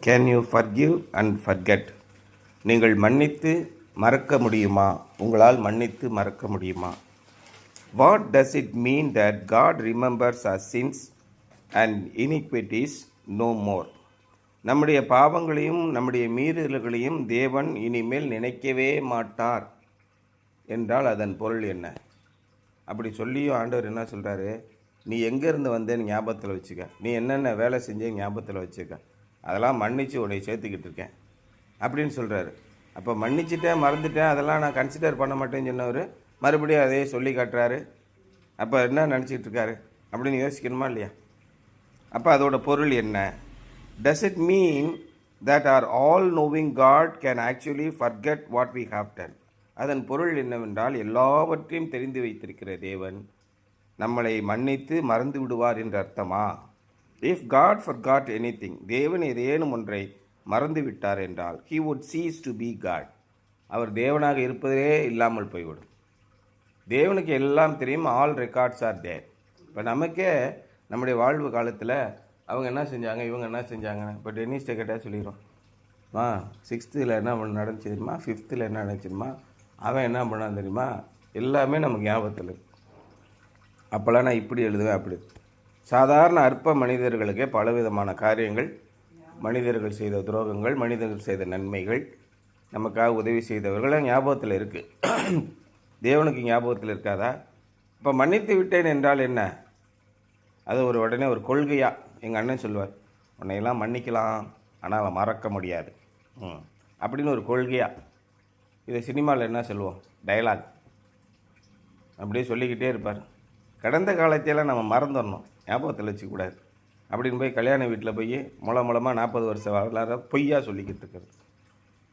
Can you forgive and forget? நீங்கள் மன்னித்து மறக்க முடியுமா? உங்களால் மன்னித்து மறக்க முடியுமா? What does it mean that God remembers our sins and iniquities no more? நம்முடைய பாவங்களையும் நம்முடைய மீறல்களையும் தேவன் இனிமேல் நினைக்கவே மாட்டார் என்றால் அதன் பொருள் என்ன? அப்படி சொல்லியும் ஆண்டவர் என்ன சொல்கிறாரு? நீ எங்கேருந்து வந்தேன்னு ஞாபகத்தில் வச்சுக்க, நீ என்னென்ன வேலை செஞ்ச ஞாபகத்தில் வச்சுக்க, அதெல்லாம் மன்னித்து உன்னை சேர்த்துக்கிட்டு இருக்கேன் அப்படின்னு சொல்கிறாரு. அப்போ மன்னிச்சிட்டேன் மறந்துட்டேன் அதெல்லாம் நான் கன்சிடர் பண்ண மாட்டேன்னு சொன்னவர் மறுபடியும் அதையே சொல்லி காட்டுறாரு. அப்போ என்ன நினச்சிக்கிட்டு இருக்காரு அப்படின்னு யோசிக்கணுமா இல்லையா? அப்போ அதோட பொருள் என்ன? Does it mean that our all knowing God can actually forget what we have done? அதன் பொருள் என்னவென்றால் எல்லாவற்றையும் தெரிந்து வைத்திருக்கிற தேவன் நம்மளை மன்னித்து மறந்து விடுவார் என்று அர்த்தமா? இஃப் காட் forgot anything, தேவன் ஏதேனும் ஒன்றை மறந்து விட்டார் என்றால் he would cease to be God. அவர் தேவனாக இருப்பதே இல்லாமல் போய்விடும். தேவனுக்கு எல்லாம் தெரியும், ஆல் ரெக்கார்ட்ஸ் ஆர் தேர். இப்போ நமக்கே நம்முடைய வாழ்வு காலத்தில் அவங்க என்ன செஞ்சாங்க, இவங்க என்ன செஞ்சாங்க, இப்போ டென்னிஸ்ட்டை கேட்டால் சொல்லிடுறோம். 6th என்ன நடந்துச்சு தெரியுமா, 5th என்ன நடந்துச்சுமா, அவன் என்ன பண்ணான் தெரியுமா, எல்லாமே நமக்கு ஞாபகத்தில் இருக்கு. அப்போல்லாம் நான் இப்படி எழுதுவேன் அப்படி. சாதாரண அற்ப மனிதர்களுக்கே பலவிதமான காரியங்கள், மனிதர்கள் செய்த துரோகங்கள், மனிதர்கள் செய்த நன்மைகள், நமக்காக உதவி செய்தவர்கள் ஞாபகத்தில் இருக்குது. தேவனுக்கு ஞாபகத்தில் இருக்காதா? இப்போ மன்னித்து விட்டேன் என்றால் என்ன? அது உடனே ஒரு கொள்கையாக எங்கள் அண்ணன் சொல்லுவார், உன்னையெல்லாம் மன்னிக்கலாம் ஆனால் மறக்க முடியாது அப்படின்னு ஒரு கொள்கையாக. இதை சினிமாவில் என்ன சொல்லுவோம், டயலாக் அப்படியே சொல்லிக்கிட்டே இருப்பார். கடந்த காலத்தையெல்லாம் நம்ம மறந்துடணும், ஞாபகத்தில் வச்சுக்கூடாது அப்படின்னு போய் கல்யாண வீட்டில் போய் மூலமாக 40 வருஷம் வரலாறு பொய்யா சொல்லிக்கிட்டு இருக்கிறது.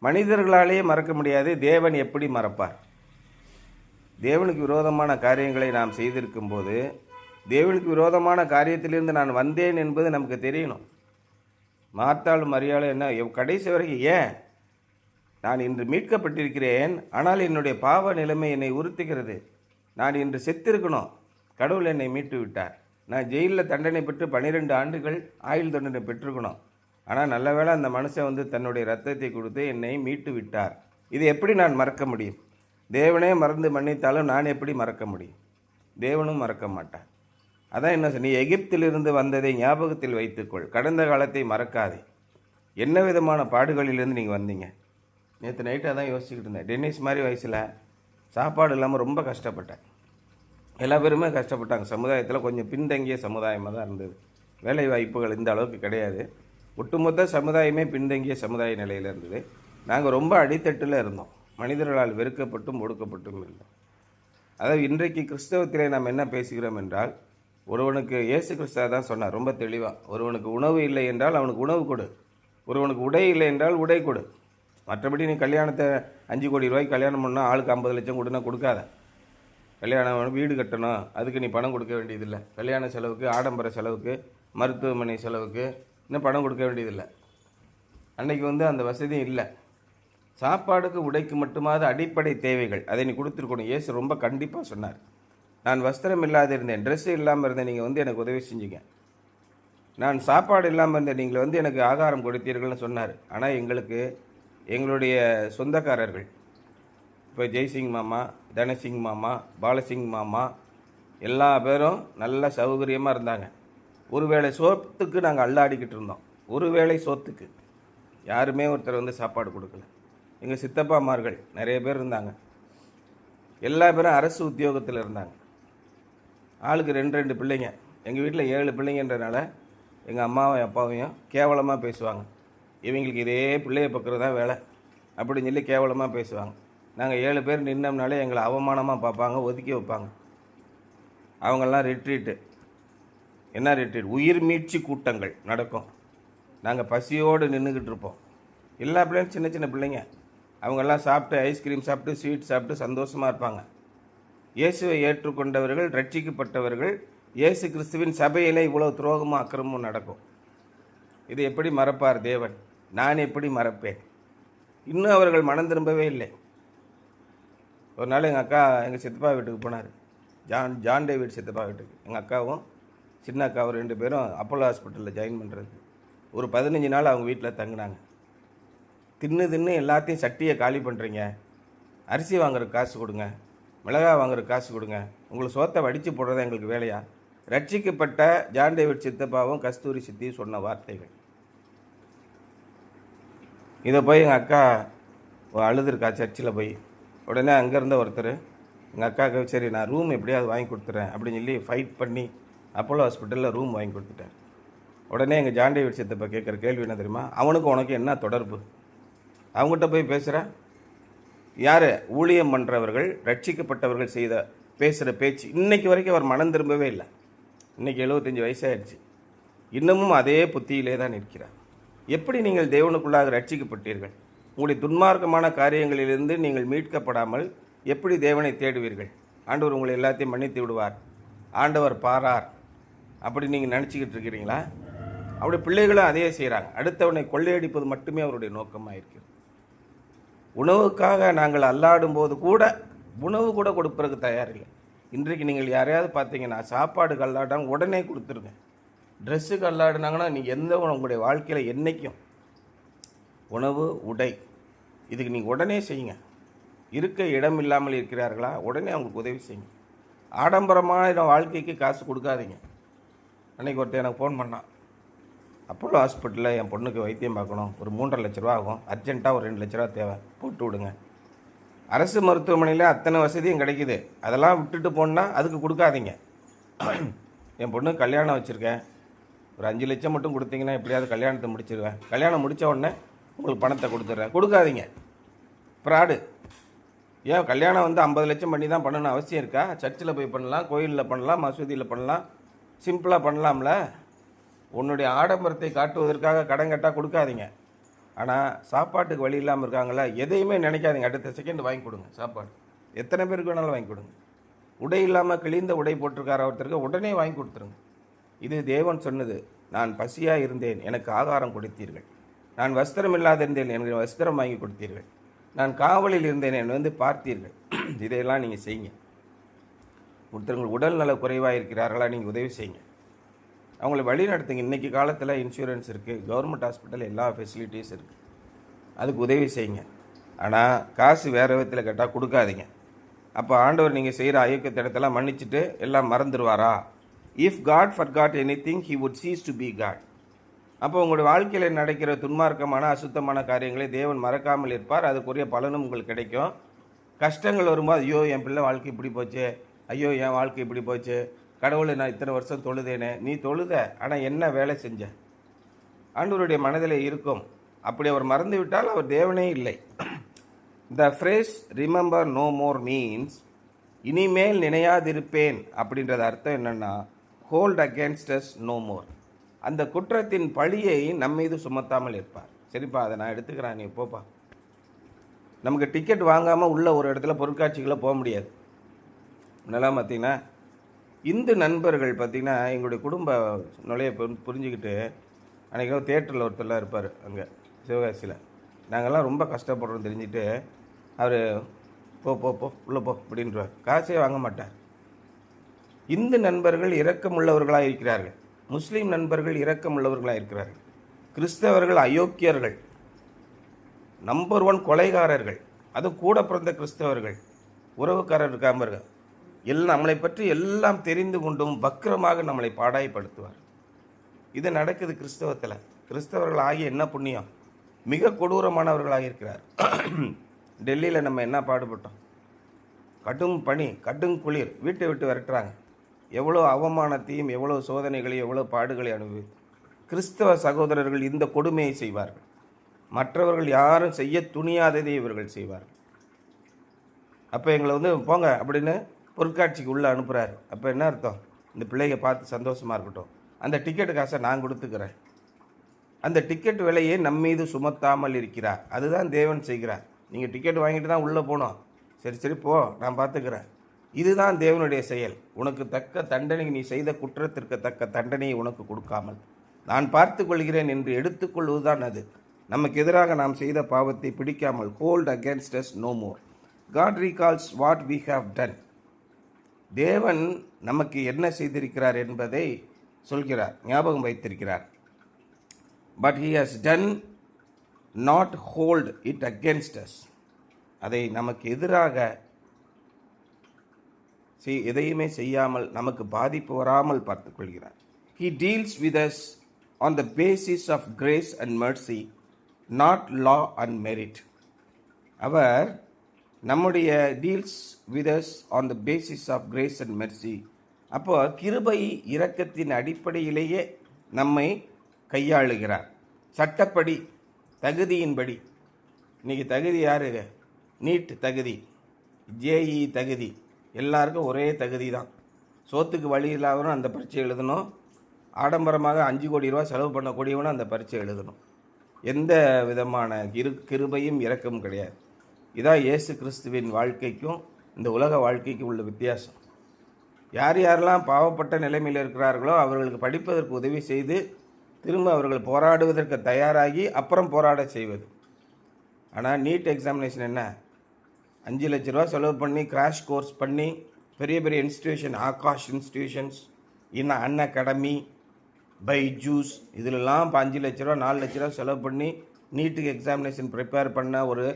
மனிதர்களாலேயே மறக்க முடியாது, தேவன் எப்படி மறப்பார்? தேவனுக்கு விரோதமான காரியங்களை நாம் செய்திருக்கும் போது தேவனுக்கு விரோதமான காரியத்திலிருந்து நான் வந்தேன் என்பது நமக்கு தெரியணும். மார்த்தாள் மரியாதை என்ன கடைசி வரைக்கும், ஏன் நான் இன்று மீட்கப்பட்டிருக்கிறேன் ஆனால் என்னுடைய பாவ நிலைமை என்னை உறுத்துகிறது, நான் இன்று செத்திருக்கணும், கடவுள் என்னை மீட்டு விட்டார், நான் ஜெயிலில் தண்டனை பெற்று 12 ஆண்டுகள் ஆயுள் தண்டனை பெற்றிருக்கணும், ஆனால் நல்ல வேளை அந்த மனுஷன் தன்னுடைய ரத்தத்தை கொடுத்து என்னை மீட்டு விட்டார். இது எப்படி நான் மறக்க முடியும்? தேவனே மறந்து மன்னித்தாலும் நான் எப்படி மறக்க முடியும்? தேவனும் மறக்க மாட்டார். அதான் என்ன, நீ எகிப்திலிருந்து வந்ததை ஞாபகத்தில் வைத்துக்கொள், கடந்த காலத்தை மறக்காதே. என்ன விதமான பாடுகளிலிருந்து நீங்கள் வந்தீங்க? நேற்று நைட்டு அதான் யோசிச்சுக்கிட்டு இருந்தேன். டென்னிஸ் மாதிரி வயசில் சாப்பாடு இல்லாமல் ரொம்ப கஷ்டப்பட்டேன். எல்லா பேருமே கஷ்டப்பட்டாங்க. சமுதாயத்தில் கொஞ்சம் பின்தங்கிய சமுதாயமாக தான் இருந்தது. வேலை வாய்ப்புகள் இந்த அளவுக்கு கிடையாது. ஒட்டுமொத்த சமுதாயமே பின்தங்கிய சமுதாய நிலையில் இருந்தது. நாங்கள் ரொம்ப அடித்தட்டில் இருந்தோம், மனிதர்களால் வெறுக்கப்பட்டும் ஒடுக்கப்பட்டும் இருந்தோம். அதாவது இன்றைக்கு கிறிஸ்தவத்திலே நாம் என்ன பேசுகிறோம் என்றால், ஒருவனுக்கு இயேசு கிறிஸ்தவ தான் சொன்னார் ரொம்ப தெளிவாக, ஒருவனுக்கு உணவு இல்லை என்றால் அவனுக்கு உணவு கொடு, ஒருவனுக்கு உடை இல்லை என்றால் உடை கொடு. மற்றபடி நீ கல்யாணத்தை 5 கோடி ரூபாய்க்கு கல்யாணம் பண்ணால் ஆளுக்கு 50 லட்சம் கொடுனா கொடுக்காத. கல்யாணம் வீடு கட்டணும், அதுக்கு நீ பணம் கொடுக்க வேண்டியதில்லை. கல்யாண செலவுக்கு, ஆடம்பர செலவுக்கு, மருத்துவமனை செலவுக்கு இன்னும் பணம் கொடுக்க வேண்டியதில்லை. அன்றைக்கி அந்த வசதியும் இல்லை. சாப்பாடுக்கு உடைக்கு மட்டுமாவது அடிப்படை தேவைகள் அதை நீ கொடுத்துருக்கணும். இயேசு ரொம்ப கண்டிப்பாக சொன்னார். நான் வஸ்திரம் இல்லாத இருந்தேன், ட்ரெஸ்ஸு இல்லாமல் இருந்தேன், நீங்கள் எனக்கு உதவி செஞ்சீங்க. நான் சாப்பாடு இல்லாமல் இருந்தேன், நீங்கள் எனக்கு ஆகாரம் கொடுத்தீர்கள்னு சொன்னார். ஆனால் எங்களுடைய சொந்தக்காரர்கள், இப்போ ஜெய்சிங் மாமா, தனசிங் மாமா, பாலசிங் மாமா எல்லா பேரும் நல்ல சௌகரியமாக இருந்தாங்க. ஒருவேளை சோத்துக்கு நாங்கள் அல்லாடிக்கிட்டு இருந்தோம். ஒருவேளை சோத்துக்கு யாருமே ஒருத்தர் சாப்பாடு கொடுக்கல. எங்கள் சித்தப்பாமார்கள் நிறைய பேர் இருந்தாங்க. எல்லா பேரும் அரசு உத்தியோகத்தில் இருந்தாங்க. ஆளுக்கு 2 பிள்ளைங்க. எங்கள் வீட்டில் 7 பிள்ளைங்கன்றனால எங்கள் அம்மாவும் அப்பாவையும் கேவலமாக பேசுவாங்க. இவங்களுக்கு இதே பிள்ளைய பக்கம் தான் வேலை அப்படின்னு சொல்லி கேவலமாக பேசுவாங்க. நாங்கள் 7 பேர் நின்னோம்னாலே எங்களை அவமானமாக பார்ப்பாங்க, ஒதுக்கி வைப்பாங்க. அவங்கெல்லாம் ரிட்ரீட்டு. என்ன ரிட்ரீட்? உயிர் மீட்சி கூட்டங்கள் நடக்கும். நாங்கள் பசியோடு நின்றுக்கிட்டு இருப்போம். எல்லா பிள்ளைங்களும் சின்ன சின்ன பிள்ளைங்க. அவங்கெல்லாம் சாப்பிட்டு ஐஸ்கிரீம் சாப்பிட்டு ஸ்வீட் சாப்பிட்டு சந்தோஷமாக இருப்பாங்க. இயேசுவை ஏற்றுக்கொண்டவர்கள், ரட்சிக்கப்பட்டவர்கள், இயேசு கிறிஸ்துவின் சபையில் இவ்வளோ துரோகமும் அக்கிரமும் நடக்கும். இது எப்படி மறப்பார் தேவன்? நான் எப்படி மறப்பேன்? இன்னும் அவர்கள் மனம் திரும்பவே இல்லை. ஒரு நாள் எங்கள் அக்கா எங்கள் சித்தப்பா வீட்டுக்கு போனார். ஜான் டேவிட் சித்தப்பா வீட்டுக்கு. எங்கள் அக்காவும் சின்ன அக்காவும் 2 பேரும் அப்போலோ ஹாஸ்பிட்டலில் ஜாயின் பண்ணுறது. ஒரு 15 நாள் அவங்க வீட்டில் தங்கினாங்க. தின்னு எல்லாத்தையும் சட்டியை காலி பண்ணுறீங்க, அரிசி வாங்குறதுக்கு காசு கொடுங்க, மிளகாய் வாங்குறதுக்கு காசு கொடுங்க, உங்களுக்கு சோத்தை வடித்து போடுறதா எங்களுக்கு வேலையா? ரட்சிக்கப்பட்ட ஜான் டேவிட் சித்தப்பாவும் கஸ்தூரி சித்தியும் சொன்ன வார்த்தைகள். இதை போய் எங்கள் அக்கா அழுதுருக்கா சர்ச்சில் போய். உடனே அங்கேருந்த ஒருத்தர் எங்கள் அக்காவுக்கு சரி நான் ரூம் எப்படியாவது வாங்கி கொடுத்துட்றேன் அப்படின்னு சொல்லி ஃபைட் பண்ணி அப்போலோ ஹாஸ்பிட்டலில் ரூம் வாங்கி கொடுத்துட்டார். உடனே எங்கள் ஜான் டேவிட் சித்தப்பா கேட்குற கேள்வி என்ன தெரியுமா? அவனுக்கு உனக்கு என்ன தொடர்பு? அவங்ககிட்ட போய் பேசுகிற யார்? ஊழியம் பண்ணுறவர்கள், ரட்சிக்கப்பட்டவர்கள் செய்த பேசுகிற பேச்சு. இன்றைக்கி வரைக்கும் அவர் மனம் திரும்பவே இல்லை. இன்றைக்கி 75 வயசாகிடுச்சு, இன்னமும் அதே புத்தியிலே தான் இருக்கிறார். எப்படி நீங்கள் தேவனுக்குள்ளாக ரட்சிக்கப்பட்டீர்கள்? உங்களுடைய துன்மார்க்கமான காரியங்களிலிருந்து நீங்கள் மீட்கப்படாமல் எப்படி தேவனை தேடுவீர்கள்? ஆண்டவர் உங்களை எல்லாத்தையும் மன்னித்து விடுவார், ஆண்டவர் பாரார் அப்படி நீங்கள் நினச்சிக்கிட்டு இருக்கிறீங்களா? அவருடைய பிள்ளைகளும் அதையே செய்கிறாங்க. அடுத்தவனை கொள்ளையடிப்பது மட்டுமே அவருடைய நோக்கமாக இருக்கிறது. உணவுக்காக நாங்கள் அல்லாடும் போது கூட உணவு கூட கொடுப்பதற்கு தயாரில்லை. இன்றைக்கு நீங்கள் யாரையாவது பார்த்தீங்கன்னா சாப்பாடுக்கு அல்லாடாங்க உடனே கொடுத்துருங்க. ட்ரெஸ்ஸுக்கு அல்லாடுனாங்கன்னா நீங்கள் எந்த உங்களுடைய வாழ்க்கையில் என்றைக்கும் உணவு, உடை, இதுக்கு நீங்கள் உடனே செய்யுங்க. இருக்க இடம் இல்லாமல் இருக்கிறார்களா, உடனே அவங்களுக்கு உதவி செய்யுங்க. ஆடம்பரமான வாழ்க்கைக்கு காசு கொடுக்காதீங்க. அன்றைக்கி ஒருத்தர் எனக்கு ஃபோன் பண்ணான், அப்போலோ ஹாஸ்பிட்டலில் என் பொண்ணுக்கு வைத்தியம் பார்க்கணும், ஒரு 3.5 லட்ச ரூபா ஆகும், அர்ஜென்ட்டாக ஒரு 2 லட்ச ரூபா தேவை, போட்டு விடுங்க. அரசு மருத்துவமனையில் அத்தனை வசதியும் கிடைக்குது, அதெல்லாம் விட்டுட்டு போனால் அதுக்கு கொடுக்காதீங்க. என் பொண்ணு கல்யாணம் வச்சுருக்கேன், ஒரு 5 லட்சம் மட்டும் கொடுத்தீங்கன்னா எப்படியாவது கல்யாணத்தை முடிச்சிடுவேன், கல்யாணம் முடித்த உடனே உங்களுக்கு பணத்தை கொடுத்துட்றேன், கொடுக்காதீங்க. ஃப்ராடு. ஏன் கல்யாணம் 50 லட்சம் பண்ணி தான் பண்ணணும்னு அவசியம் இருக்கா? சர்ச்சில் போய் பண்ணலாம், கோயிலில் பண்ணலாம், மசூதியில் பண்ணலாம், சிம்பிளாக பண்ணலாம்ல. உன்னுடைய ஆடம்பரத்தை காட்டுவதற்காக கடன் கட்டாக கொடுக்காதீங்க. ஆனால் சாப்பாட்டுக்கு வழி இல்லாமல் இருக்காங்களா, எதையுமே நினைக்காதீங்க, அடுத்த செகண்ட் வாங்கி கொடுங்க சாப்பாடு. எத்தனை பேருக்கு வேணாலும் வாங்கி கொடுங்க. உடை இல்லாமல் கிழிந்த உடை போட்டிருக்கார ஒருத்தருக்கு உடனே வாங்கி கொடுத்துருங்க. இது தேவன் சொன்னது. நான் பசியாக இருந்தேன், எனக்கு ஆகாரம் கொடுத்தீர்கள். நான் வஸ்திரம் இல்லாத இருந்தேன், எனக்கு வஸ்திரம் வாங்கி கொடுத்தீர்கள். நான் காவலில் இருந்தேன், என்னை பார்த்தீர்கள். இதையெல்லாம் நீங்கள் செய்யுங்க. ஒருத்தர்கள் உடல் நல குறைவாக இருக்கிறார்களா, நீங்கள் உதவி செய்யுங்க, அவங்கள வழி நடத்துங்க. இன்றைக்கி காலத்தில் இன்சூரன்ஸ் இருக்குது, கவர்மெண்ட் ஹாஸ்பிட்டல் எல்லா ஃபெசிலிட்டிஸ் இருக்குது, அதுக்கு உதவி செய்யுங்க. ஆனால் காசு வேறு விதத்தில் கேட்டால் கொடுக்காதீங்க. அப்போ ஆண்டவர் நீங்கள் செய்கிற அயோக்கியத்தனத்தெல்லாம் மன்னிச்சுட்டு எல்லாம் மறந்துடுவாரா? If God forgot anything he would cease to be God. அப்போ உங்களுடைய வாழ்க்கையில் நடக்கிற துன்மார்க்கமான அசுத்தமான காரியங்களை தேவன் மறக்காமல் இருப்பார், அதுக்குரிய பலனும் உங்களுக்கு கிடைக்கும். கஷ்டங்கள் வரும்போது ஐயோ என் பிள்ளை வாழ்க்கை இப்படி போச்சு, ஐயோ என் வாழ்க்கை இப்படி போச்சு, கடவுளை நான் இத்தனை வருஷம் தொழுதேனே. நீ தொழுத, ஆனால் என்ன வேலை செஞ்ச? ஆண்டவருடைய மனதில் இருக்கும். அப்படி அவர் மறந்து விட்டால் அவர் தேவனே இல்லை. The phrase remember no more means இனிமேல் நினையாதிருப்பேன் அப்படின்றது அர்த்தம் என்னென்னா hold against us no more. அந்த குற்றத்தின் பழியை நம்ம மீது சுமத்தாமல் இருப்பார். சரிப்பா, அதை நான் எடுத்துக்கிறேன், நீ போப்பா. நமக்கு டிக்கெட் வாங்காமல் உள்ள ஒரு இடத்துல பொருட்காட்சிகளை போக முடியாது. நல்லா பார்த்தீங்கன்னா இந்து நண்பர்கள் பார்த்திங்கன்னா எங்களுடைய குடும்ப நுழைய புரிஞ்சுக்கிட்டு அன்றைக்கி தேட்டரில் ஒருத்தர்லாம் இருப்பார் அங்கே சிவகாசியில். நாங்கள்லாம் ரொம்ப கஷ்டப்படுறோம் தெரிஞ்சுட்டு அவர் போ போ போ உள்ளே போ அப்படின்றார், காசே வாங்க மாட்டார். இந்து நண்பர்கள் இரக்கமுள்ளவர்களாக இருக்கிறார்கள், முஸ்லீம் நண்பர்கள் இரக்கமுள்ளவர்களாக இருக்கிறார்கள், கிறிஸ்தவர்கள் அயோக்கியர்கள், நம்பர் 1 கொலைகாரர்கள், அது கூட பிறந்த கிறிஸ்தவர்கள், உறவுக்காரர் இருக்காமல் எல்லாம் நம்மளை பற்றி எல்லாம் தெரிந்து கொண்டும் வக்கிரமாக நம்மளை பாடாய்படுத்துவார். இது நடக்குது கிறிஸ்தவத்தில். கிறிஸ்தவர்கள் ஆகிய என்ன புண்ணியம், மிக கொடூரமானவர்களாக இருக்கிறார். டெல்லியில் நம்ம என்ன பாடுபட்டோம், கடும் பனி, கடும் குளிர், வீட்டை விட்டு விரட்டுறாங்க. எவ்வளோ அவமானத்தையும் எவ்வளோ சோதனைகளையும் எவ்வளோ பாடுகளை அனுபவி கிறிஸ்தவ சகோதரர்கள் இந்த கொடுமையை செய்வார்கள். மற்றவர்கள் யாரும் செய்ய துணியாததை இவர்கள் செய்வார்கள். அப்போ எங்களை போங்க அப்படின்னு பொருட்காட்சிக்கு உள்ளே அனுப்புகிறாரு. அப்போ என்ன அர்த்தம், இந்த பிள்ளைங்க பார்த்து சந்தோஷமாக இருக்கட்டும், அந்த டிக்கெட்டு காசை நான் கொடுத்துக்கிறேன். அந்த டிக்கெட் விலையை நம்மீது சுமத்தாமல் இருக்கிறார். அதுதான் தேவன் செய்கிறார். நீங்கள் டிக்கெட் வாங்கிட்டு தான் உள்ளே போனோம், சரி போ, நான் பார்த்துக்கிறேன். இதுதான் தேவனுடைய செயல். உனக்கு தக்க தண்டனை, நீ செய்த குற்றத்திற்கு தக்க தண்டனையை உனக்கு கொடுக்காமல் நான் பார்த்து கொள்கிறேன் என்று எடுத்துக்கொள்வதுதான் அது. நமக்கு எதிராக நாம் செய்த பாவத்தை பிடிக்காமல் hold against us no more. God recalls what we have done. தேவன் நமக்கு என்ன செய்திருக்கிறார் என்பதை சொல்கிறார், ஞாபகம் வைத்திருக்கிறார். but he has done not hold it against us. அதை நமக்கு எதிராக எதையுமே செய்யாமல் நமக்கு பாதிப்பு வராமல் பார்த்துக் கொள்கிறார். He deals with us on the basis of grace and mercy, not law and merit. அவர் நம்முடைய deals with us on the basis of grace and mercy. அப்போ கிருபை இரக்கத்தின் அடிப்படையிலேயே நம்மை கையாளுகிறார். சட்டப்படி, தகுதியின்படி. இன்றைக்கி தகுதி யாரு? நீட் தகுதி, ஜேஇ தகுதி, எல்லாருக்கும் ஒரே தகுதி தான். சோத்துக்கு வழி இல்லாதவனும் அந்த பரீட்சை எழுதணும், ஆடம்பரமாக 5 கோடி ரூபா செலவு பண்ணக்கூடியவனும் அந்த பரீட்சை எழுதணும். எந்த விதமான கிருபையும் இரக்கமும் கிடையாது. இதான் இயேசு கிறிஸ்துவின் வாழ்க்கைக்கும் இந்த உலக வாழ்க்கைக்கும் உள்ள வித்தியாசம். யார் யாரெல்லாம் பாவப்பட்ட நிலைமையில் இருக்கிறார்களோ அவர்களுக்கு படிப்பதற்கு உதவி செய்து திரும்ப அவர்கள் போராடுவதற்கு தயாராகி அப்புறம் போராட செய்வது. ஆனால் நீட் எக்ஸாமினேஷன் என்ன? 5 லட்ச ரூபா செலவு பண்ணி கிராஷ் கோர்ஸ் பண்ணி பெரிய பெரிய institution, Akash institutions, an academy, Byju's, இதிலெல்லாம் 5 லட்ச ரூபா 4 லட்ச ரூபா செலவு பண்ணி நீட்டுக்கு எக்ஸாமினேஷன் ப்ரிப்பேர் பண்ண ஒரு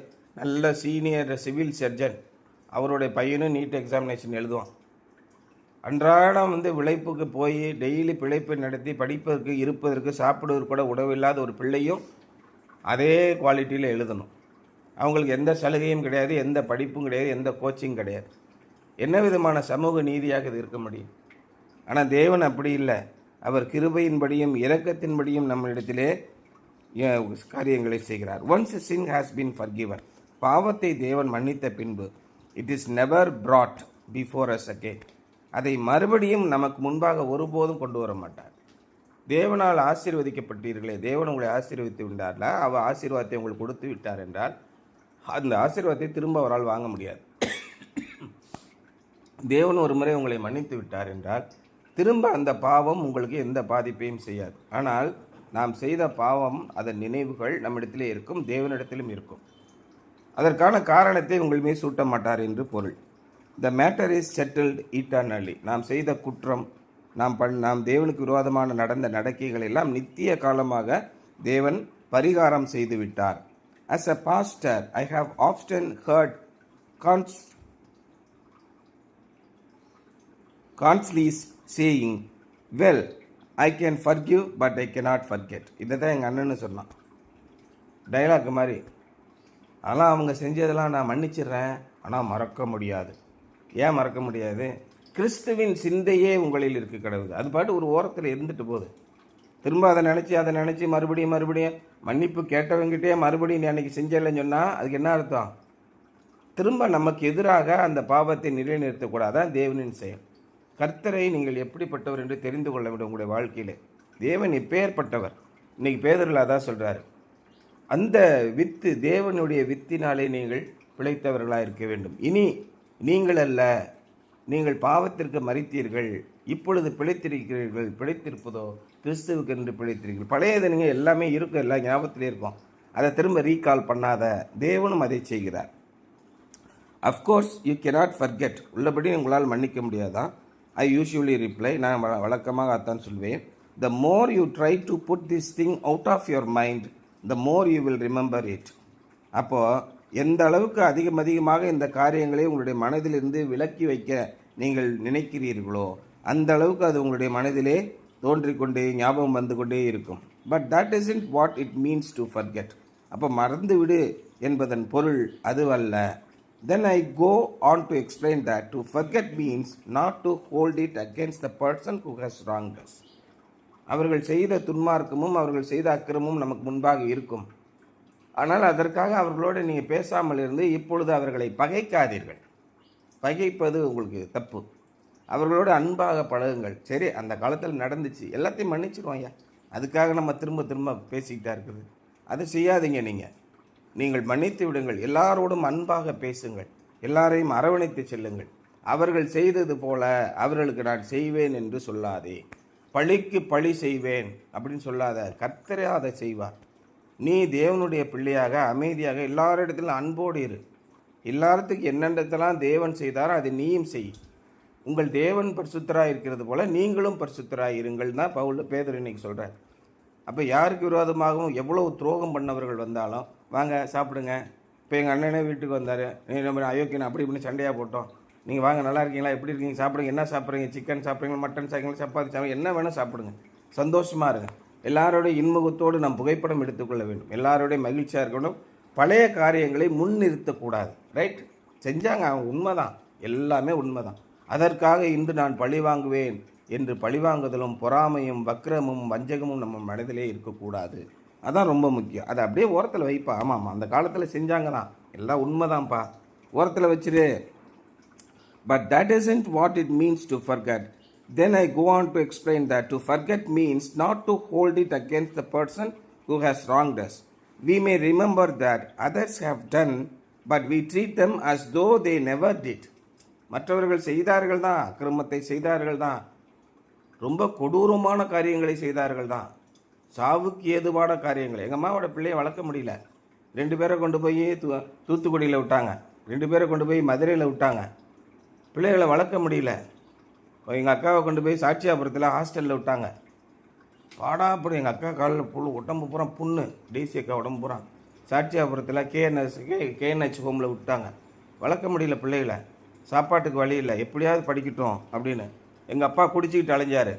நல்ல சீனியர் சிவில் சர்ஜன், அவருடைய பையனும் நீட் எக்ஸாமினேஷன் எழுதுவான். அன்றாடம் விளைப்புக்கு போய் டெய்லி பிழைப்பு நடத்தி படிப்பதற்கு, இருப்பதற்கு, சாப்பிடுவதற்கு கூட உணவில்லாத ஒரு பிள்ளையும் அதே குவாலிட்டியில் எழுதணும். அவங்களுக்கு எந்த சலுகையும் கிடையாது, எந்த படிப்பும் கிடையாது, எந்த கோச்சிங் கிடையாது. என்ன விதமான சமூக நீதியாக இது இருக்க முடியும்? ஆனால் தேவன் அப்படி இல்லை. அவர் கிருபையின்படியும் இரக்கத்தின்படியும் நம்மளிடத்திலே காரியங்களை செய்கிறார். Once sin has been forgiven, பாவத்தை தேவன் மன்னித்த பின்பு it is never brought before us again, அதை மறுபடியும் நமக்கு முன்பாக ஒருபோதும் கொண்டு வர மாட்டார். தேவனால் ஆசீர்வதிக்கப்பட்டீர்களே, தேவன் உங்களை ஆசீர்வதித்து விட்டார்ல, அவர் ஆசீர்வாதத்தை உங்களுக்கு கொடுத்து விட்டார் என்றால் அந்த ஆசீர்வாதத்தை திரும்ப அவரால் வாங்க முடியாது. தேவன் ஒரு முறை உங்களை மன்னித்து விட்டார் என்றால் திரும்ப அந்த பாவம் உங்களுக்கு எந்த பாதிப்பையும் செய்யாது. ஆனால் நாம் செய்த பாவம், அதன் நினைவுகள் நம்மிடத்திலே இருக்கும், தேவனிடத்திலும் இருக்கும். அதற்கான காரணத்தை உங்கள் மீது சூட்ட மாட்டார் என்று பொருள். The matter is settled eternally. நாம் செய்த குற்றம், நாம் தேவனுக்கு விரோதமான நடந்த நடக்கைகள் எல்லாம் நித்திய காலமாக தேவன் பரிகாரம் செய்து விட்டார். As a pastor, I have often heard Constantly saying, well, I can forgive but I cannot forget. இதை தான் எங்கள் அண்ணன்னு சொன்னான், டைலாக் மாதிரி. அதெல்லாம் அவங்க செஞ்சதெல்லாம் நான் மன்னிச்சிடுறேன், ஆனால் மறக்க முடியாது. ஏன் மறக்க முடியாது? கிறிஸ்துவின் சிந்தையே உங்களில் இருக்க கிடவுது. அது பாட்டு ஒரு ஓரத்தில் இருந்துட்டு போகுது. திரும்ப அதை நினச்சி மறுபடியும் மன்னிப்பு கேட்டவங்கிட்டே மறுபடியும் நீ அன்றைக்கி செஞ்சலைன்னு சொன்னால் அதுக்கு என்ன அர்த்தம்? திரும்ப நமக்கு எதிராக அந்த பாவத்தை நிலைநிறுத்தக்கூடாதான் தேவனின் செயல். கர்த்தரை நீங்கள் எப்படிப்பட்டவர் என்று தெரிந்து கொள்ள வேண்டும் உங்களுடைய வாழ்க்கையில். தேவன் எப்பேற்பட்டவர். இன்றைக்கி பேதுருவில் அதான் சொல்கிறாரு, அந்த வித்து, தேவனுடைய வித்தினாலே நீங்கள் பிழைத்தவர்களாக இருக்க வேண்டும். இனி நீங்கள் அல்ல, நீங்கள் பாவத்திற்கு மரித்தீர்கள், இப்பொழுது பிழைத்திருக்கிறீர்கள். பிழைத்திருப்பதோ கிறிஸ்துவுக்கு என்று பிழைத்திருக்கிறீர்கள். பழையது நீங்கள் எல்லாமே இருக்கும், எல்லா ஞாபகத்திலே இருக்கும். அதை திரும்ப ரீகால் பண்ணாத. தேவனும் அதை செய்கிறார். Of course you cannot forget. உள்ளபடி உங்களால் மன்னிக்க முடியாதான்? ஐ யூஸ்வலி ரிப்ளை, நான் வழக்கமாக அதான் சொல்வேன், the more you try to put this thing out of your mind, the more you will remember it. அப்போது எந்த அளவுக்கு அதிகமாக இந்த காரியங்களை உங்களுடைய மனதிலிருந்து விலக்கி வைக்க நீங்கள் நினைக்கிறீர்களோ அந்த அளவுக்கு அது உங்களுடைய மனதிலே தோன்றிக்கொண்டே ஞாபகம் வந்து கொண்டே இருக்கும். But that isn't what it means to forget. அப்போ மறந்துவிடு என்பதன் பொருள் அதுவல்ல. Then I go on to explain that to forget means not to hold it against the person who has wronged us. அவர்கள் செய்த துன்மார்க்கமும் அவர்கள் செய்த அக்கிரமும் நமக்கு முன்பாக இருக்கும். ஆனால் அதற்காக அவர்களோடு நீங்கள் பேசாமல் இருந்து இப்பொழுது அவர்களை பகைக்காதீர்கள். பகைப்பது உங்களுக்கு தப்பு. அவர்களோடு அன்பாக பழகுங்கள். சரி, அந்த காலத்தில் நடந்துச்சு, எல்லாத்தையும் மன்னிச்சிடுவோம் ஐயா, அதுக்காக நம்ம திரும்ப பேசிக்கிட்டா இருக்குது. அதை செய்யாதீங்க. நீங்கள் மன்னித்து விடுங்கள். எல்லாரோடும் அன்பாக பேசுங்கள். எல்லாரையும் அரவணைத்து செல்லுங்கள். அவர்கள் செய்தது போல அவர்களுக்கு நான் செய்வேன் என்று சொல்லாதே. பழிக்கு பழி செய்வேன் அப்படின்னு சொல்லாத. கர்த்தரே அதை செய்வார். நீ தேவனுடைய பிள்ளையாக அமைதியாக எல்லாரிடத்திலும் அன்போடு இரு. எல்லாத்துக்கும் என்னென்றதெல்லாம் தேவன் செய்தாரோ அதை நீயும் செய். உங்கள் தேவன் பரிசுத்தராக இருக்கிறது போல நீங்களும் பரிசுத்தராக இருங்கள் தான் பேதுரு இன்னைக்கு சொல்கிறார். அப்போ யாருக்கு விரோதமாகவும் எவ்வளவு துரோகம் பண்ணவர்கள் வந்தாலும் வாங்க சாப்பிடுங்க. இப்போ எங்கள் அண்ணனே வீட்டுக்கு வந்தார், நீ நம்ம அயோக்கியன் அப்படி இப்படின்னு சண்டையாக போட்டோம். நீங்கள் வாங்க, நல்லா இருக்கீங்களா, எப்படி இருக்கீங்க, சாப்பிடுங்க, என்ன சாப்பிட்றீங்க, சிக்கன் சாப்பிட்றீங்க, மட்டன் சாப்பிட்றீங்க, சப்பாத்தி சாப்பிடுங்க, என்ன வேணும் சாப்பிடுங்க, சந்தோஷமாக இருங்க. எல்லாரோடைய இன்முகத்தோடு நம் புகைப்படம் எடுத்துக்கொள்ள வேண்டும். எல்லாரோடைய மகிழ்ச்சியாக இருக்கணும். பழைய காரியங்களை முன்னிறுத்தக்கூடாது. ரைட்? செஞ்சாங்க, அவங்க உண்மைதான், எல்லாமே உண்மைதான். அதற்காக இன்று நான் பழி வாங்குவேன் என்று பழிவாங்குதலும் பொறாமையும் வக்கிரமும் வஞ்சகமும் நம்ம மனதிலே இருக்கக்கூடாது. அதான் ரொம்ப முக்கியம். அதை அப்படியே ஓரத்தில் வைப்பா. ஆமாம், அந்த காலத்தில் செஞ்சாங்க தான், எல்லாம் உண்மைதான்ப்பா, ஓரத்தில் வச்சிரு. But that isn't what it means to forget. Then I go on to explain that to forget means not to hold it against the person who has wronged us. We may remember that others have done, but we treat them as though they never did. மற்றவர்கள் செய்தார்கள் தான், அக்கிரமத்தை செய்தார்கள் தான், ரொம்ப கொடூரமான காரியங்களை செய்தார்கள் தான், சாவுக்கு ஏதுவான காரியங்கள். எங்கள் அம்மாவோட பிள்ளையை வளர்க்க முடியல. 2 பேரை கொண்டு போய் தூத்துக்குடியில் விட்டாங்க, 2 பேரை கொண்டு போய் மதுரையில் விட்டாங்க. பிள்ளைகளை வளர்க்க முடியல. எங்கள் அக்காவை கொண்டு போய் சாட்சியாபுரத்தில் ஹாஸ்டலில் விட்டாங்க. பாடாப்படும். எங்கள் அக்கா காலில் உடம்பு பூரா புண்ணு, டிசி அக்கா உடம்பு பூரா. சாட்சியாபுரத்தில் கேஎன்ஹெச் ஹோமில் விட்டாங்க. வளர்க்க முடியல பிள்ளைகளை. சாப்பாட்டுக்கு வழி இல்லை, எப்படியாவது படிக்கட்டும் அப்படின்னு. எங்கள் அப்பா குடிச்சிக்கிட்டு அலைஞ்சார்.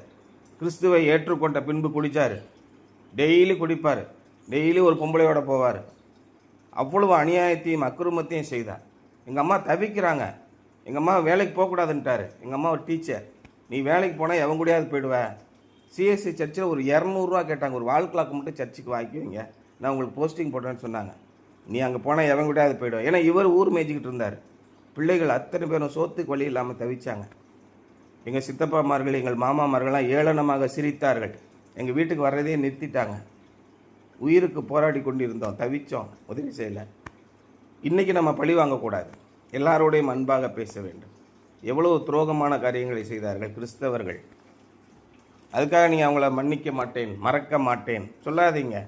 கிறிஸ்துவை ஏற்றுக்கொண்ட பின்பு குடித்தார். டெய்லி குடிப்பார், டெய்லி ஒரு பொம்பளையோட போவார். அவ்வளவு அநியாயத்தையும் அக்கிரமத்தையும் செய்தார். எங்கள் அம்மா தவிக்கிறாங்க. எங்கள் அம்மா வேலைக்கு போகக்கூடாதுன்ட்டார். எங்கள் அம்மா ஒரு டீச்சர். நீ வேலைக்கு போனால் எவன் கூடயாவது போயிடுவேன். சிஎஸ்சி சர்ச்சில் ஒரு 200 ரூபா கேட்டாங்க, ஒரு வால் கிளாக் மட்டும் சர்ச்சுக்கு வாங்கிக்குவீங்க, நான் உங்களுக்கு போஸ்டிங் போட்டேன்னு சொன்னாங்க. நீ அங்கே போனால் எவன் கூடயாவது போயிடுவேன். ஏன்னா இவர் ஊர் மேய்ச்சிக்கிட்டு இருந்தார். பிள்ளைகள் அத்தனை பேரும் சோத்துக்கு வழி இல்லாமல் தவிச்சாங்க. எங்கள் சித்தப்பாமார்கள், எங்கள் மாமாமார்கள்லாம் ஏளனமாக சிரித்தார்கள். எங்கள் வீட்டுக்கு வர்றதே நிறுத்திட்டாங்க. உயிருக்கு போராடி கொண்டு இருந்தோம், தவிச்சோம், உதவி செய்யலை. இன்றைக்கி நம்ம பழி வாங்கக்கூடாது, எல்லாரோடையும் அன்பாக பேச வேண்டும். எவ்வளவு துரோகமான காரியங்களை செய்தார்கள் கிறிஸ்தவர்கள். அதுக்காக நீங்கள் அவங்கள மன்னிக்க மாட்டேன், மறக்க மாட்டேன் சொல்லாதீங்க.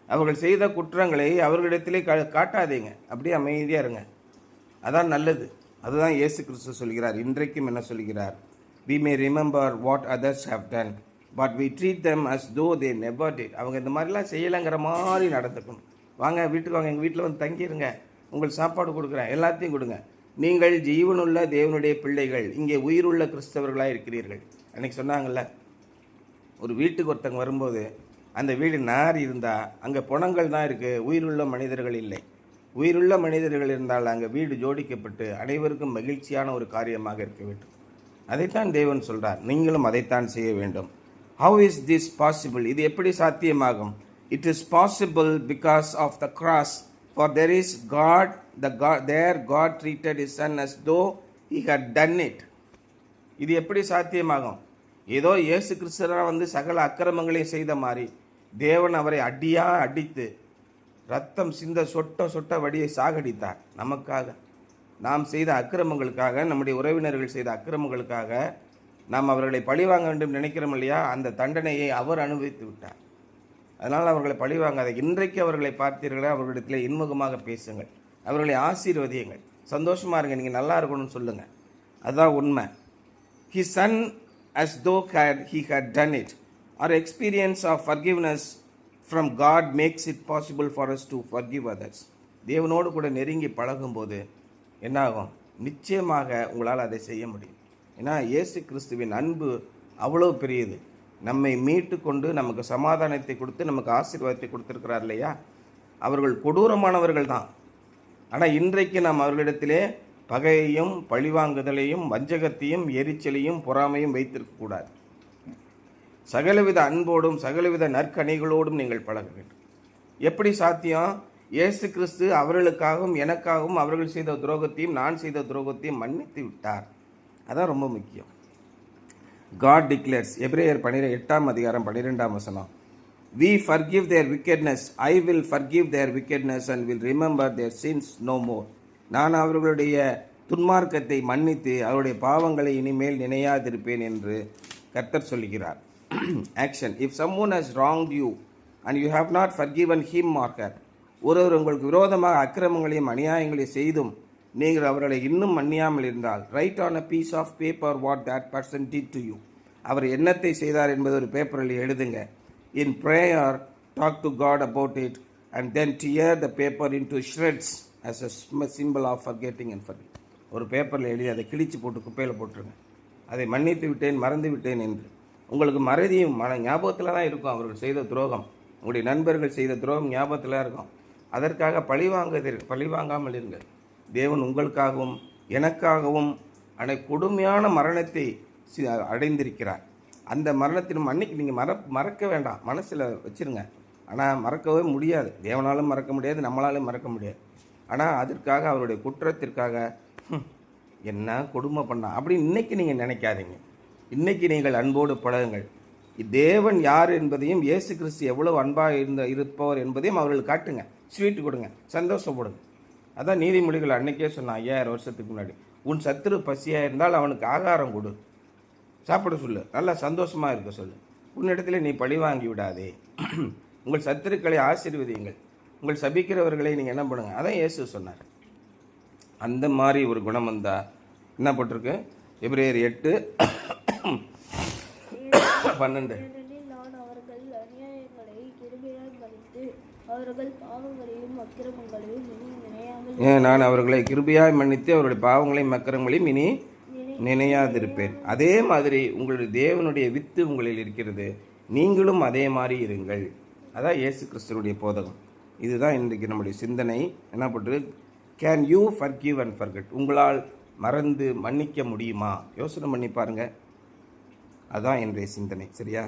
அவர்கள் செய்த குற்றங்களை அவர்களிடத்திலே காட்டாதீங்க. அப்படியே அமைதியாக இருங்க, அதான் நல்லது. அதுதான் இயேசு கிறிஸ்து சொல்கிறார். இன்றைக்கும் என்ன சொல்கிறார்? We may remember what others have done, but we treat them as though they never did. அவங்க இந்த மாதிரிலாம் செய்யலைங்கிற மாதிரி நடந்துக்கணும். வாங்க வீட்டுக்கு வாங்க, எங்கள் வீட்டில் வந்து தங்கிடுங்க, உங்களுக்கு சாப்பாடு கொடுக்குறேன், எல்லாத்தையும் கொடுங்க. நீங்கள் ஜீவனுள்ள தேவனுடைய பிள்ளைகள், இங்கே உயிருள்ள கிறிஸ்தவர்களாக இருக்கிறீர்கள். அன்றைக்கி சொன்னாங்கல்ல, ஒரு வீட்டுக்கு ஒருத்தங்க வரும்போது அந்த வீடு நார் இருந்தால் அங்கே புணங்கள் தான் இருக்குது, உயிருள்ள மனிதர்கள் இல்லை. உயிருள்ள மனிதர்கள் இருந்தால் அங்கே வீடு ஜோடிக்கப்பட்டு அனைவருக்கும் மகிழ்ச்சியான ஒரு காரியமாக இருக்க வேண்டும். அதைத்தான் தேவன் சொல்கிறார். நீங்களும் அதைத்தான் செய்ய வேண்டும். How is this possible? இது எப்படி சாத்தியமாகும்? It is possible because of the cross. For there is God, there God treated his son as though he had done it. இது எப்படி சாத்தியமாகும்? ஏதோ இயேசு கிறிஸ்துவ வந்து சகல அக்கிரமங்களையும் செய்த மாதிரி தேவன் அவரை அடித்து ரத்தம் சிந்த சொட்ட வடியை சாகடித்தார். நமக்காக, நாம் செய்த அக்கிரமங்களுக்காக, நம்முடைய உறவினர்கள் செய்த அக்கிரமங்களுக்காக நாம் அவர்களை பழிவாங்க வேண்டும் நினைக்கிறோம் இல்லையா? அந்த தண்டனையை அவர் அனுபவித்து விட்டார். அதனால் அவர்களை பழிவாங்காத. இன்றைக்கு அவர்களை பார்த்தீர்களே, அவர்களிடத்தில் இன்முகமாக பேசுங்கள், அவர்களை ஆசீர்வதியுங்கள், சந்தோஷமாக இருங்க, நீங்கள் நல்லா இருக்கணும்னு சொல்லுங்கள். அதுதான் உண்மை. His son as though he had done it. Our experience of forgiveness from God makes it possible for us to forgive others. தேவனோடு கூட நெருங்கி பழகும்போது என்னாகும்? நிச்சயமாக உங்களால் அதை செய்ய முடியும். ஏன்னா இயேசு கிறிஸ்துவின் அன்பு அவ்வளோ பெரியது. நம்மை மீட்டு கொண்டு நமக்கு சமாதானத்தை கொடுத்து நமக்கு ஆசீர்வாதத்தை கொடுத்துருக்கிறார் இல்லையா? அவர்கள் கொடூரமானவர்கள் தான். ஆனால் இன்றைக்கு நாம் அவர்களிடத்திலே பகையையும் பழிவாங்குதலையும் வஞ்சகத்தையும் எரிச்சலையும் பொறாமையும் வைத்திருக்கக்கூடாது. சகலவித அன்போடும் சகலவித நற்கனிகளோடும் நீங்கள் பழக வேண்டும். எப்படி சாத்தியம்? இயேசு கிறிஸ்து அவர்களுக்காகவும் எனக்காகவும் அவர்கள் செய்த துரோகத்தையும் நான் செய்த துரோகத்தையும் மன்னித்து விட்டார். அதான் ரொம்ப முக்கியம். God declares, எபிரேயர் 8ஆம் அதிகாரம் 12ஆம் வசனம், We forgive their wickedness, I will forgive their wickedness and will remember their sins no more. நான் அவர்களுடைய துன்மார்க்கத்தை மன்னித்து அவருடைய பாவங்களை இனிமேல் நினையாதிருப்பேன் என்று கர்த்தர் சொல்கிறார். Action. If someone has wronged you and you have not forgiven him or her, ஒருவர் உங்களுக்கு விரோதமாக அக்கிரமங்களையும் அநியாயங்களையும் செய்தும் நீங்கள் அவர்களை இன்னும் மன்னியாமல் இருந்தால், write on a piece of paper what that person did to you. அவர் என்னத்தை செய்தார் என்பது ஒரு பேப்பரில் எழுதுங்க. In prayer talk to God about it, and then tear the paper into shreds as a symbol of forgetting and forgetting. ஒரு பேப்பரில் எழுதி அதை கிழிச்சு போட்டு குப்பையில் போட்டுருங்க. அதை மன்னித்து விட்டேன், மறந்து விட்டேன் என்று. உங்களுக்கு மறதியும் ஞாபகத்தில் தான் இருக்கும் அவர்கள் செய்த துரோகம். உங்களுடைய நண்பர்கள் செய்த துரோகம் ஞாபகத்தில் இருக்கும். அதற்காக பழிவாங்காமல் இருங்கள். தேவன் உங்களுக்காகவும் எனக்காகவும் கொடுமையான மரணத்தை அடைந்திருக்கிறார். அந்த மரணத்தின் அன்னைக்கு நீங்கள் மறக்க வேண்டாம், மனசில் வச்சுருங்க. ஆனால் மறக்கவே முடியாது, தேவனாலும் மறக்க முடியாது, நம்மளாலும் மறக்க முடியாது. ஆனால் அதற்காக அவருடைய குற்றத்திற்காக என்ன கொடுமை பண்ணா அப்படின்னு இன்றைக்கி நீங்கள் நினைக்காதீங்க. இன்றைக்கி நீங்கள் அன்போடு பழகுங்கள். தேவன் யார் என்பதையும் இயேசு கிறிஸ்து எவ்வளோ அன்பாக இருப்பவர் என்பதையும் அவர்களுக்கு காட்டுங்க. ஸ்வீட்டு கொடுங்க, சந்தோஷப்படுங்க. அதான் நீதிமொழிகள் அன்றைக்கே சொன்னான் 5000 வருஷத்துக்கு முன்னாடி. உன் சத்துரு பசியாக இருந்தால் அவனுக்கு ஆகாரம் கொடு, சாப்பிட சொல்லு, நல்லா சந்தோஷமாக இருக்க சொல்லு. உன்னிடத்துல நீ பழி வாங்கி விடாதே. உங்கள் சத்துருக்களை ஆசீர்வதியுங்கள், உங்கள் சபிக்கிறவர்களை நீங்கள் என்ன பண்ணுங்க. அதான் இயேசு சொன்னார். அந்த மாதிரி ஒரு குணம் வந்தால் என்ன போட்டிருக்கு? எபிரேயர் 8:12. நான் அவர்கள் அநியாயங்களை கிருபையாய் மன்னித்து அவர்கள் பாவங்களையும் அக்கிரமங்களையும் இனி நினையாமல் நான் அவர்களை கிருபையாய் மன்னித்து அவருடைய பாவங்களையும் அக்கிரமங்களையும் இனி நினையாதிருப்பேன். அதே மாதிரி உங்களுடைய தேவனுடைய வித்து உங்களில் இருக்கிறது, நீங்களும் அதே மாதிரி இருங்கள். அதான் இயேசு கிறிஸ்துவனுடைய போதகம். இதுதான் இன்றைக்கு நம்முடைய சிந்தனை. என்ன பண்ணுறது? Can you forgive and forget? உங்களால் மறந்து மன்னிக்க முடியுமா? யோசனை பண்ணி பாருங்கள். அதுதான் இன்றைய சிந்தனை. சரியா?